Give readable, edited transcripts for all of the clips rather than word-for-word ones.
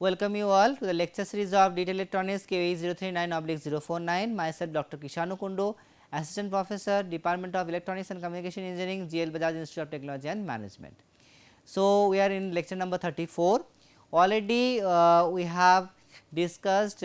Welcome you all to the lecture series of Data Electronics KE 039/049. Myself Dr. Kishanu Kundu, Assistant Professor, Department of Electronics and Communication Engineering, GL Bajaj Institute of Technology and Management. So, we are in lecture number 34. Already we have discussed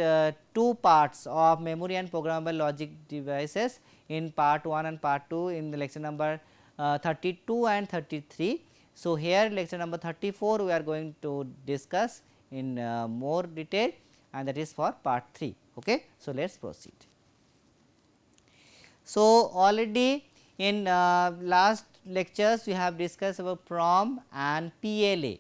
two parts of memory and programmable logic devices in part 1 and part 2 in the lecture number 32 and 33. So, here lecture number 34 we are going to discuss in more detail, and that is for part 3. Okay. So, let us proceed. So, already in last lectures we have discussed about PROM and PLA,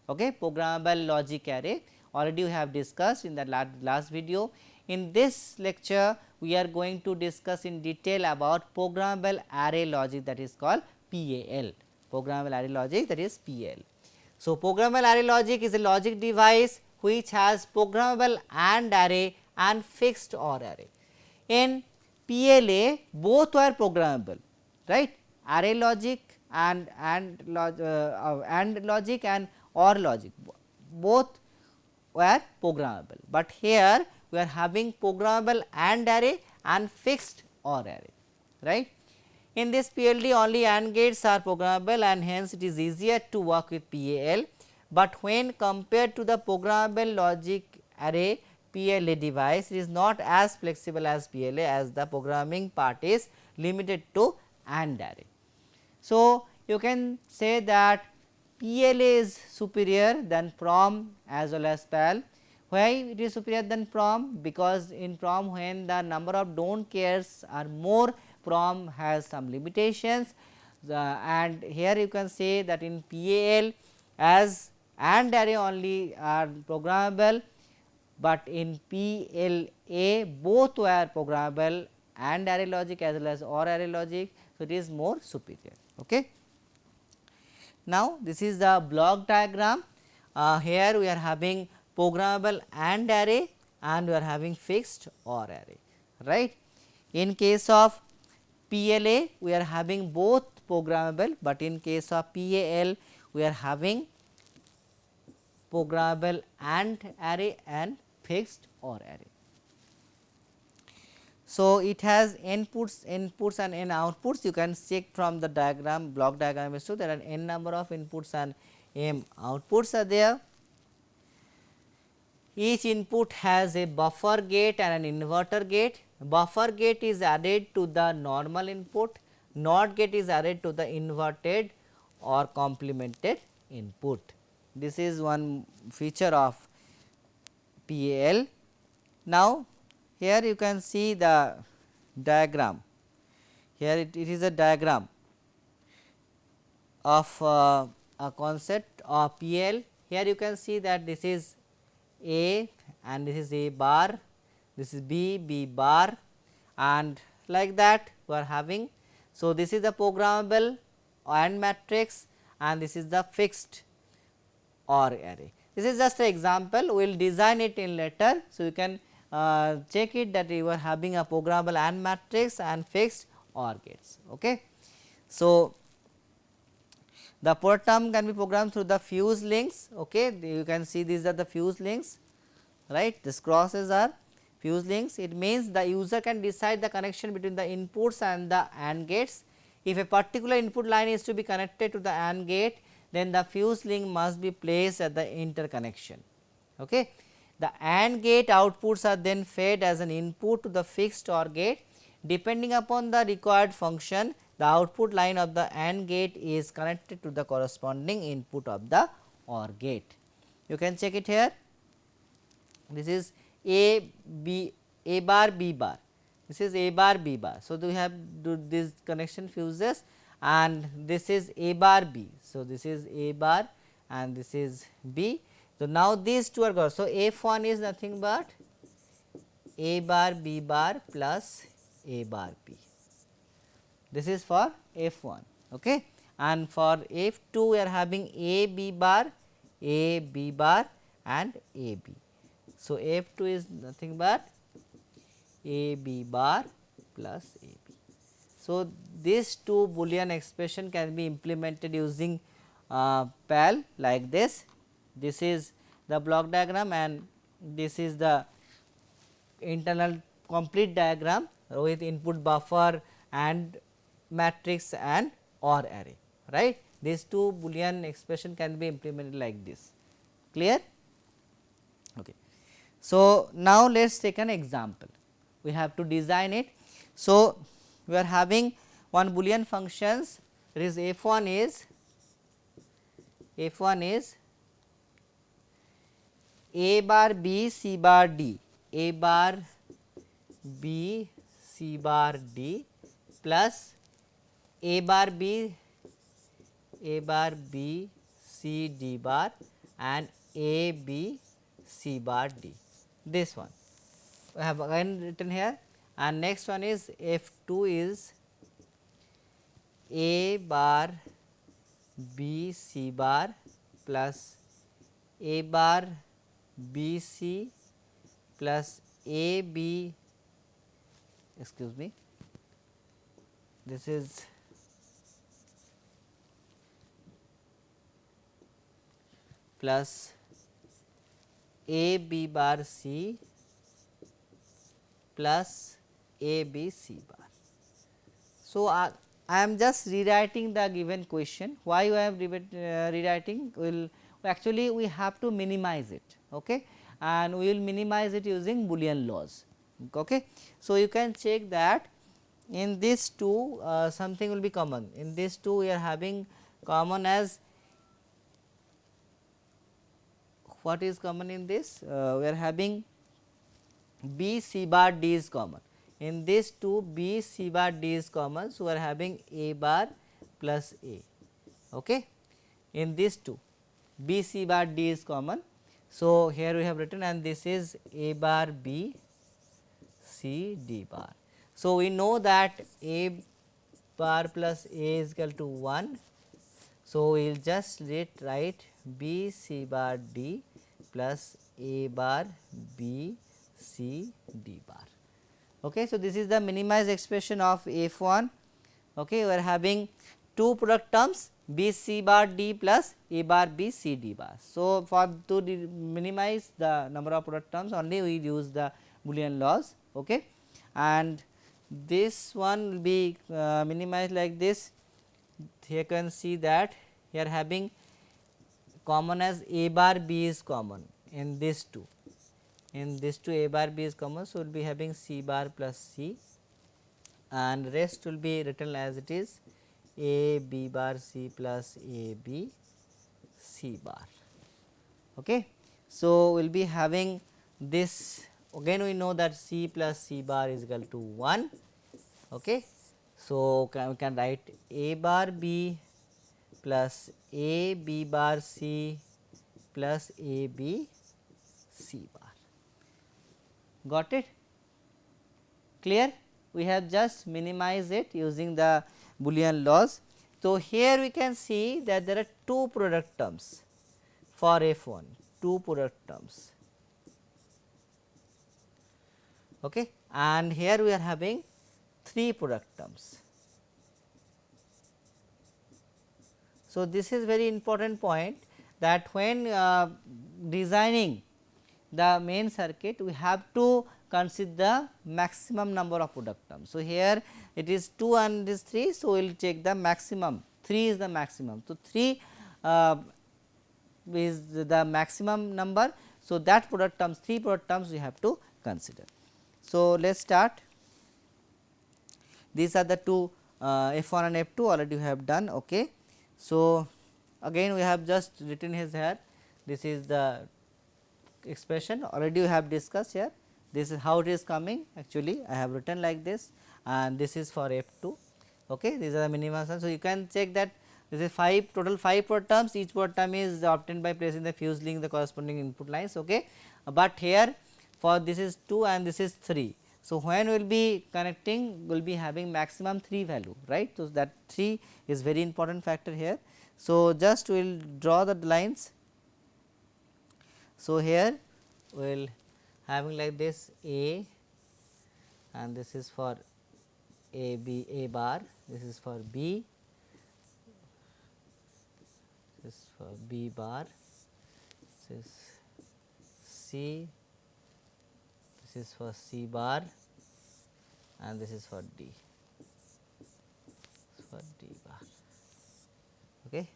okay, programmable logic array. Already we have discussed in the last video. In this lecture we are going to discuss in detail about programmable array logic, that is called PAL, programmable array logic, that is PAL. So, programmable array logic is a logic device which has programmable AND array and fixed OR array. In PLA both were programmable, right, array logic and logic and OR logic, both were programmable, but here we are having programmable AND array and fixed OR array, right. In this PLD only AND gates are programmable, and hence it is easier to work with PAL, but when compared to the programmable logic array PLA device, it is not as flexible as PLA, as the programming part is limited to AND array. So, you can say that PLA is superior than PROM as well as PAL. Why it is superior than PROM? Because in PROM when the number of don't cares are more, PROM has some limitations, and here you can say that in PAL as AND array only are programmable, but in PLA both were programmable, AND array logic as well as OR array logic. So, it is more superior. Okay. Now, this is the block diagram. Here we are having programmable AND array and we are having fixed OR array, right. In case of PLA we are having both programmable, but in case of PAL we are having programmable AND array and fixed OR array. So, it has inputs and n outputs. You can check from the diagram, block diagram is so there are n number of inputs and m outputs are there. Each input has a buffer gate and an inverter gate. Buffer gate is added to the normal input, NOT gate is added to the inverted or complemented input. This is one feature of PAL. Now, here you can see the diagram. Here it is a diagram of a concept of PAL. Here you can see that this is A and this is A bar, this is B, B bar, and like that we are having. So, this is the programmable AND matrix and this is the fixed OR array. This is just an example, we will design it in later. So, you can check it that you are having a programmable AND matrix and fixed OR gates. Okay. So, the term can be programmed through the fuse links. Okay. You can see these are the fuse links, right, these crosses are fuse links. It means the user can decide the connection between the inputs and the AND gates. If a particular input line is to be connected to the AND gate, then the fuse link must be placed at the interconnection. Okay. The AND gate outputs are then fed as an input to the fixed OR gate. Depending upon the required function, the output line of the AND gate is connected to the corresponding input of the OR gate. You can check it here. This is A bar B bar, this is A bar B bar. So, we have this connection fuses and this is A bar B. So, this is A bar and this is B. So, now these two are got. So, F1 is nothing but A bar B bar plus A bar B. This is for F1, okay. And for F2 we are having A B bar and A B. So, F2 is nothing but A B bar plus A B. So, these two Boolean expression can be implemented using PAL like this. This is the block diagram, and this is the internal complete diagram with input buffer and matrix and OR array, right. These two Boolean expression can be implemented like this, clear. Okay. So, now let us take an example, we have to design it. So, we are having one Boolean functions, that is f1 is a bar b c bar d, a bar b c bar d plus a bar b c d bar and a b c bar d, this one I have again written here. And next one is f2 is a bar b c bar plus a bar b c plus a b, excuse me, this is plus a b bar c plus a b c bar. So, I am just rewriting the given question. Why I am rewriting? Actually we have to minimize it, okay, and we will minimize it using Boolean laws. Okay. So, you can check that in these two something will be common. In these two we are having common as, what is common in this? We are having b c bar d is common. In this two b c bar d is common. So, we are having a bar plus a, okay. In this two b c bar d is common. So, here we have written, and this is a bar b c d bar. So, we know that a bar plus a is equal to 1. So, we will just write b c bar d plus a bar b c d bar. Okay. So, this is the minimized expression of f1. Okay. We are having two product terms b c bar d plus a bar b c d bar. So, for to minimize the number of product terms only we use the Boolean laws, okay. And this one will be minimized like this. Here you can see that here having common as a bar b is common in this two. In this two a bar b is common. So, we will be having c bar plus c, and rest will be written as it is a b bar c plus a b c bar. Okay. So, we will be having this, again we know that c plus c bar is equal to 1. Okay. So, we can write a bar b plus a b bar c plus a b c bar. Got it? Clear? We have just minimized it using the Boolean laws. So, here we can see that there are two product terms for f1, two product terms, okay. And here we are having three product terms. So, this is very important point, that when designing the main circuit we have to consider the maximum number of product terms. So, here it is 2 and this 3. So, we will check the maximum, 3 is the maximum. So, 3 is the maximum number. So, that product terms, 3 product terms we have to consider. So, let us start. These are the two f1 and f2 already we have done, okay. So, again we have just written here, this is the expression already we have discussed here. This is how it is coming, actually I have written like this, and this is for f2, okay. These are the minimum. So, you can check that this is 5 total 5 product terms, each product term is obtained by placing the fuse link the corresponding input lines, okay. But here for this is 2 and this is 3. So, when we will be connecting we will be having maximum 3 value, right. So, that 3 is very important factor here. So, just we will draw the lines. So, here we will having like this A, and this is for A B A bar, this is for B, this is for B bar, this is C, this is for C bar, and this is for D, for D bar. Okay.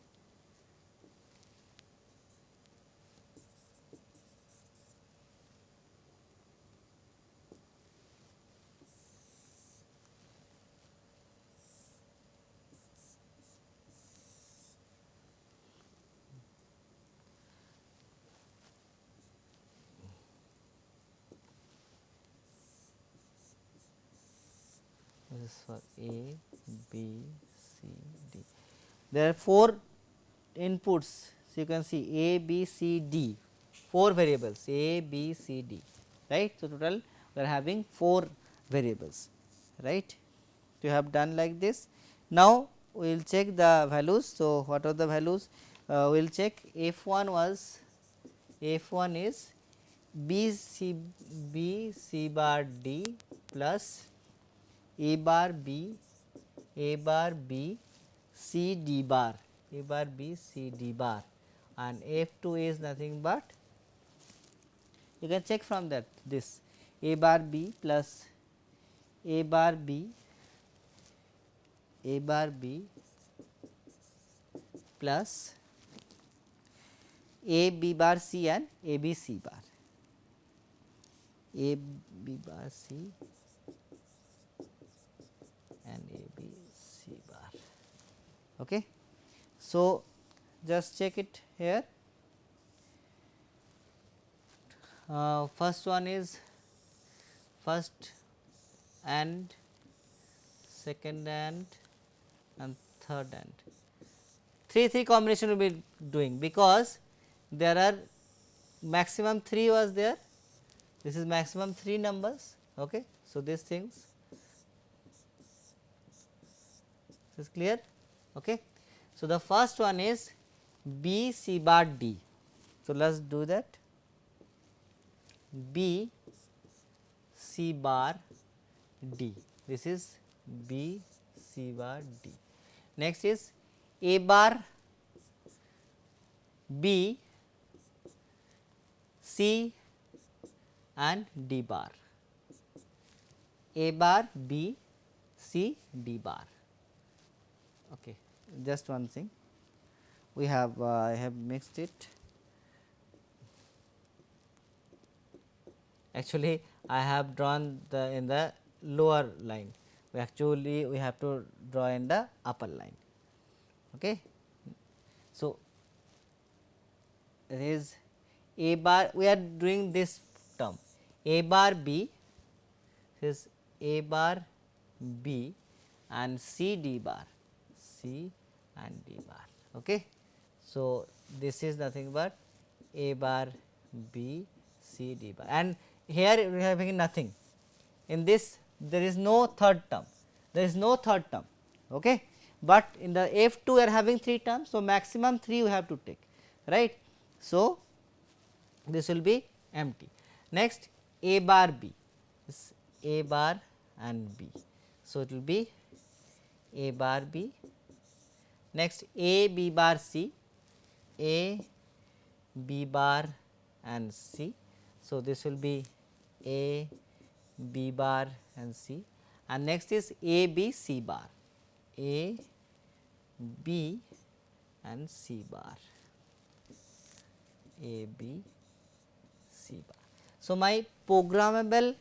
This is for A, B, C, D. There are 4 inputs. So, you can see A, B, C, D, 4 variables A, B, C, D, right. So, total we are having 4 variables, right. You have done like this. Now, we will check the values. So, what are the values? We will check F1 was, F1 is B C bar D plus A bar B, A bar B, C D bar, A bar B, C D bar, and F2 is nothing but, you can check from that, this A bar B plus A bar B, A bar B plus A B bar C and A B C bar, A B bar C and A B C bar. Okay. So, just check it here. First one is first and second and third and 3 combination will be doing, because there are maximum 3 was there, this is maximum 3 numbers. Okay. So, these things is clear. Okay. So, the first one is B C bar D. So, let us do that. B C bar D, this is B C bar D. Next is A bar B C and D bar, A bar B C D bar. Okay. Just one thing, we have I have mixed it. Actually, I have drawn the in the lower line. We actually we have to draw in the upper line. Okay. So, it is A bar, we are doing this term A bar B, this is A bar B and C D bar, C and D bar. Okay. So, this is nothing but A bar B C D bar, and here we are having nothing. In this there is no third term, there is no third term. Okay. But in the F2 we are having 3 terms. So, maximum 3 we have to take, right. So, this will be empty. Next A bar B, this A bar and B. So, it will be A bar B. Next A B bar C, A B bar and C. So, this will be A B bar and C, and next is A B C bar, A B and C bar, A B C bar. So, my programmable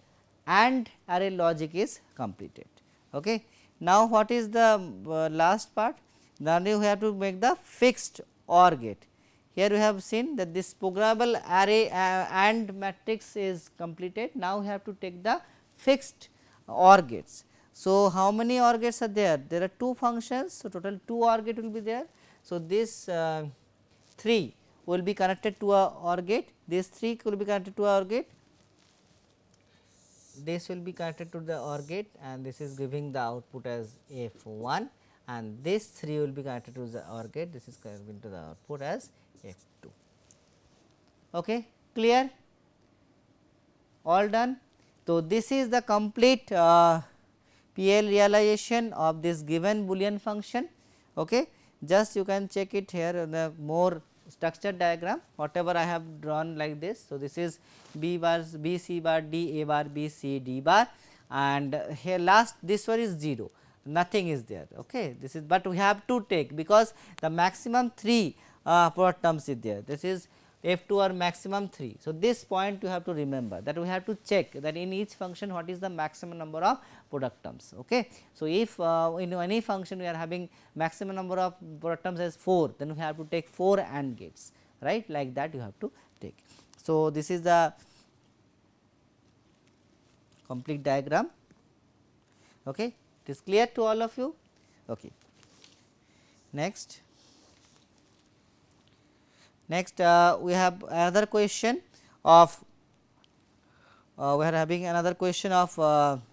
AND array logic is completed. Okay. Now, what is the last part? Now, we have to make the fixed OR gate. Here we have seen that this programmable array AND matrix is completed. Now, we have to take the fixed OR gates. So, how many OR gates are there? There are 2 functions. So, total 2 OR gate will be there. So, this 3 will be connected to a OR gate, this 3 will be connected to a OR gate, this will be connected to the OR gate, and this is giving the output as F1, and this 3 will be connected to the OR gate, this is giving to the output as F2. Okay, clear? All done. So, this is the complete PL realization of this given Boolean function. Okay. Just you can check it here, the more structure diagram whatever I have drawn like this. So, this is B bar, B C bar, D A bar, B C D bar, and here last this one is 0, nothing is there. Okay. This is, but we have to take because the maximum 3 product terms is there. This is f 2 or maximum 3. So, this point you have to remember that we have to check that in each function what is the maximum number of product terms. Okay. So, if in any function we are having maximum number of product terms as 4, then we have to take 4 AND gates, right, like that you have to take. So, this is the complete diagram. Okay. It is clear to all of you. Okay. Next. Next, we have another question of we are having another question of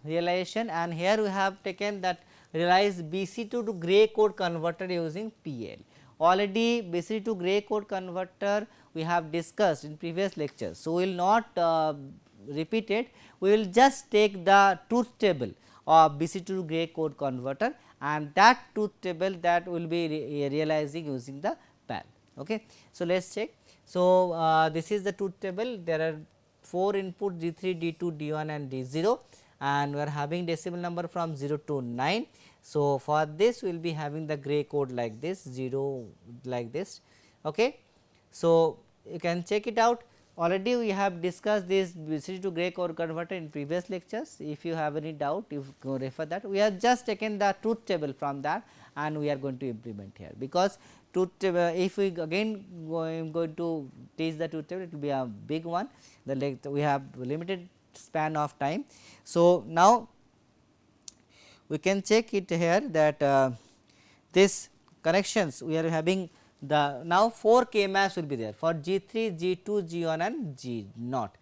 realization, and here we have taken that realize BC to gray code converter using PL. Already BC to gray code converter we have discussed in previous lectures. So, we will not repeat it, we will just take the truth table of BC to gray code converter, and that truth table that will be realizing using the PAL. Okay. So, let us check. So, this is the truth table, there are 4 input D 3, D 2, D 1 and D 0, and we are having decimal number from 0 to 9. So, for this we will be having the gray code like this 0 like this. Okay. So, you can check it out, already we have discussed this BC to gray code converter in previous lectures. If you have any doubt, you go refer that. We have just taken the truth table from that and we are going to implement here, because truth table, if we again going to teach the truth table, it will be a big one, we have limited span of time. So, now we can check it here that this connections we are having the now 4 K maps will be there for G 3, G 2, G 1 and G naught.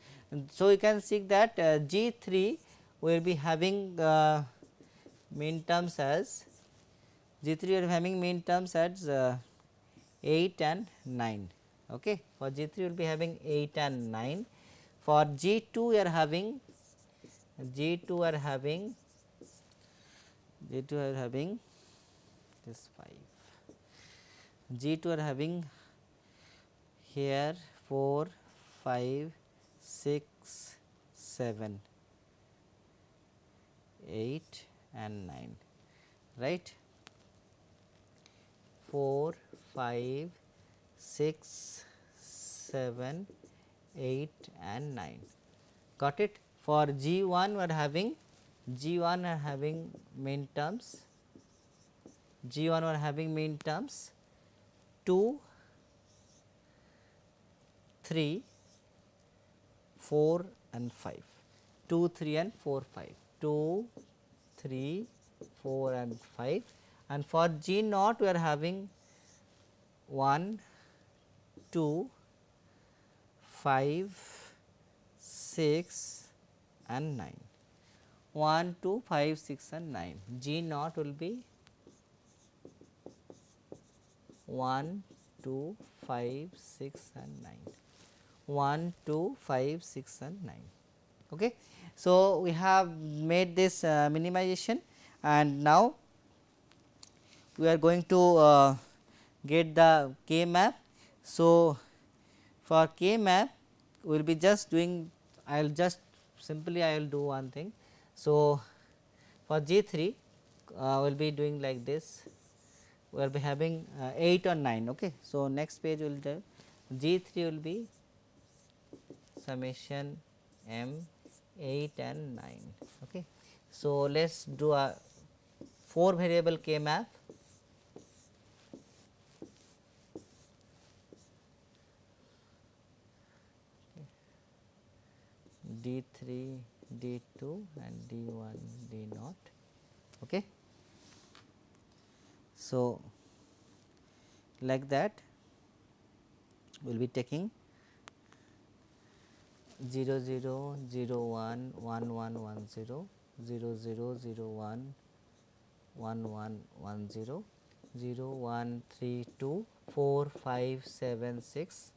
So, you can see that G 3 will be having min terms as G 3 we are having min terms as 8 and 9. Okay. For G 3 will be having 8 and 9. For G 2 we are having this 5. G 2 are having here 4, 5, 6, 7, 8 and 9, right. 4, 5, 6, 7, 8 and 9, got it. For G 1 we are having main terms, G 1 we are having main terms 2, 3, 4 and 5, 2, 3 and 4, 5, 2, 3, 4 and 5, and for G naught we are having 1, 2, 5, 6 and 9, 1, 2, 5, 6 and 9. G naught will be 1, 2, 5, 6 and 9, 1, 2, 5, 6 and 9. Okay. So, we have made this minimization, and now we are going to get the K map. So, for K map we will be just doing, I will just simply I will do one thing. So, for G 3 we will be doing like this, we will be having 8 or 9. Okay. So, next page will do G 3 will be summation m 8 and 9. Okay. So, let us do a 4 variable K map. D 3, D 2 and D 1, D naught. Okay. So, like that we will be taking 0 0 0 1 1 1 1 0 0 0 0 1 1 1 1 0 0 1 3 2 4 5 7 6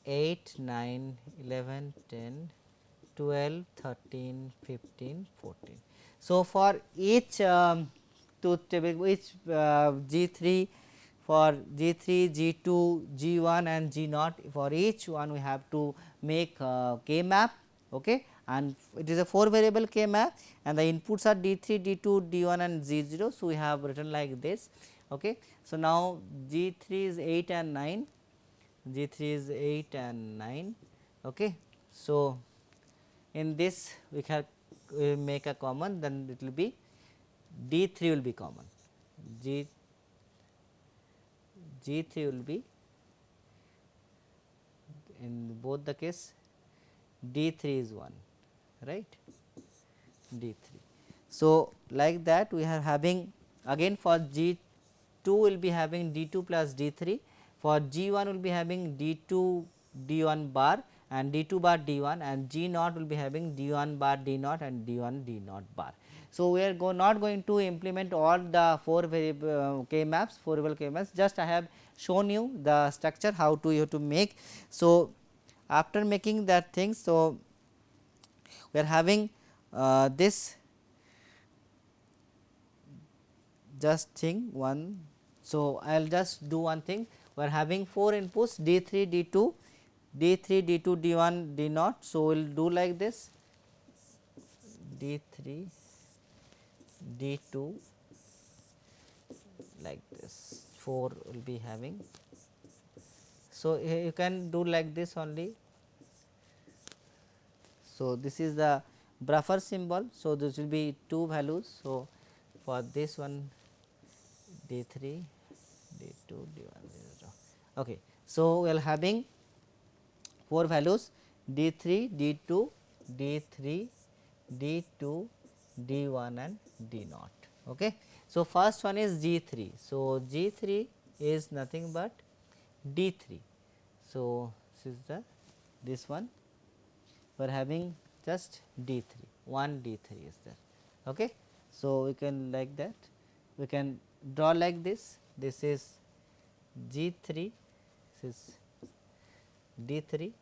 8 9 11 10 12 13 15 14. So, for each truth table, each G 3 for G3, G2, G1 and G0, for each one we have to make K map, okay, and it is a 4 variable K map and the inputs are D3, D2, D1 and G0. So, we have written like this. Okay. So, now G3 is 8 and 9, G3 is 8 and 9. Okay. So, in this we can make a common, then it will be D3 will be common, G3 will be in both the case D3 is 1, right, D3. So, like that we are having again for G2 will be having D2 plus D3, for G1 will be having D2 D1 bar and D2 bar D1, and G0 will be having D1 bar D0 and D1 D0 bar. So, we are not going to implement all the 4 variable K maps, 4 variable K maps, just I have shown you the structure how to you have to make. So, after making that thing, so we are having this just thing one. So, I will just do one thing, we are having 4 inputs D3, D2, D3, D2, D1, D0. So, we will do like this D3, D2 like this, 4 will be having. So, you can do like this only. So, this is the buffer symbol. So, this will be 2 values. So, for this one D3, D2, D1, 0. Okay. So, we are having 4 values D3, D2, D3, D2, D1 and D0. Okay. So, first one is G3. So, G3 is nothing but D3. So, this one we are having just D3, 1 D3 is there. Okay. So, we can like that, we can draw like this, this is G3, this is D3.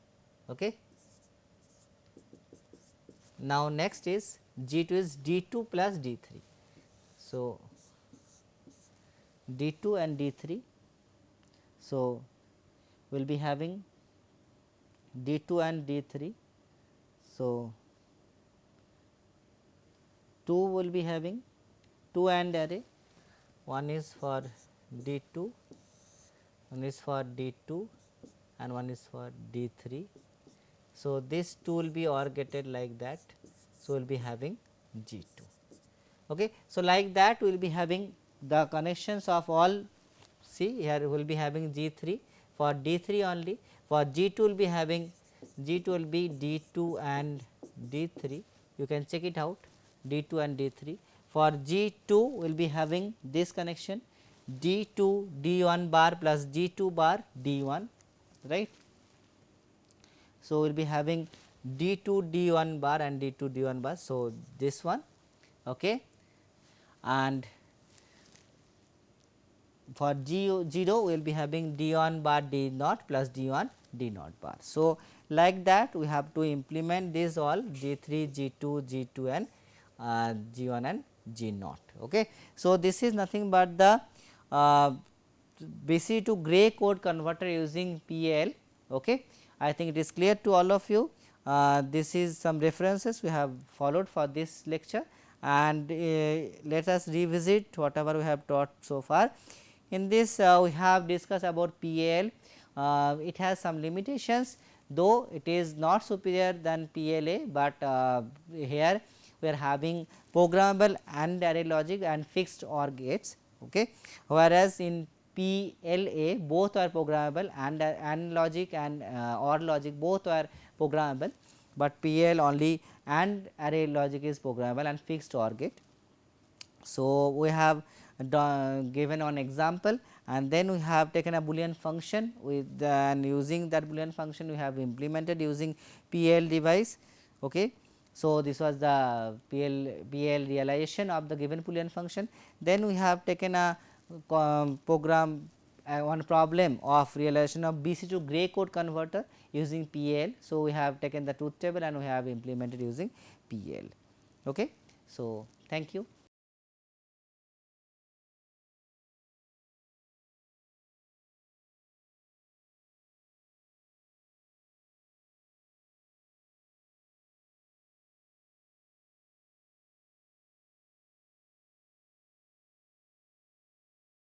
Okay. Now, next is G2 is D2 plus D3. So, D2 and D3. So, we will be having D2 and D3. So, 2 will be having 2 AND array, one is for D2, one is for D2 and one is for D3. So, this 2 will be OR gated like that. So, we will be having G2. Okay. So, like that we will be having the connections of all. See, here we will be having G3 for D3 only, for G2 will be having G2 will be D2 and D3, you can check it out, D2 and D3. For G2 will be having this connection D2 D1 bar plus G2 bar D1, right. So, we will be having D2 D1 bar and D2 D1 bar. So, this one, okay. And for G0 we will be having D1 bar D0 plus D1 D0 bar. So, like that we have to implement this all G3, G2, G2 and G1 and G0. Okay. So, this is nothing but the BC to gray code converter using PAL. Okay. I think it is clear to all of you. This is some references we have followed for this lecture, and let us revisit whatever we have taught so far. In this we have discussed about PAL. It has some limitations, though it is not superior than PLA, but here we are having programmable and array logic and fixed OR gates. Okay. Whereas, in PLA both are programmable, and logic and OR logic both are programmable, but PL only and array logic is programmable and fixed OR gate. So, we have given one example, and then we have taken a Boolean function with and using that Boolean function we have implemented using PL device. Okay. So, this was the PL realization of the given Boolean function. Then we have taken a program one problem of realization of BC to gray code converter using PL. So, we have taken the truth table and we have implemented using PL. Okay. So, thank you.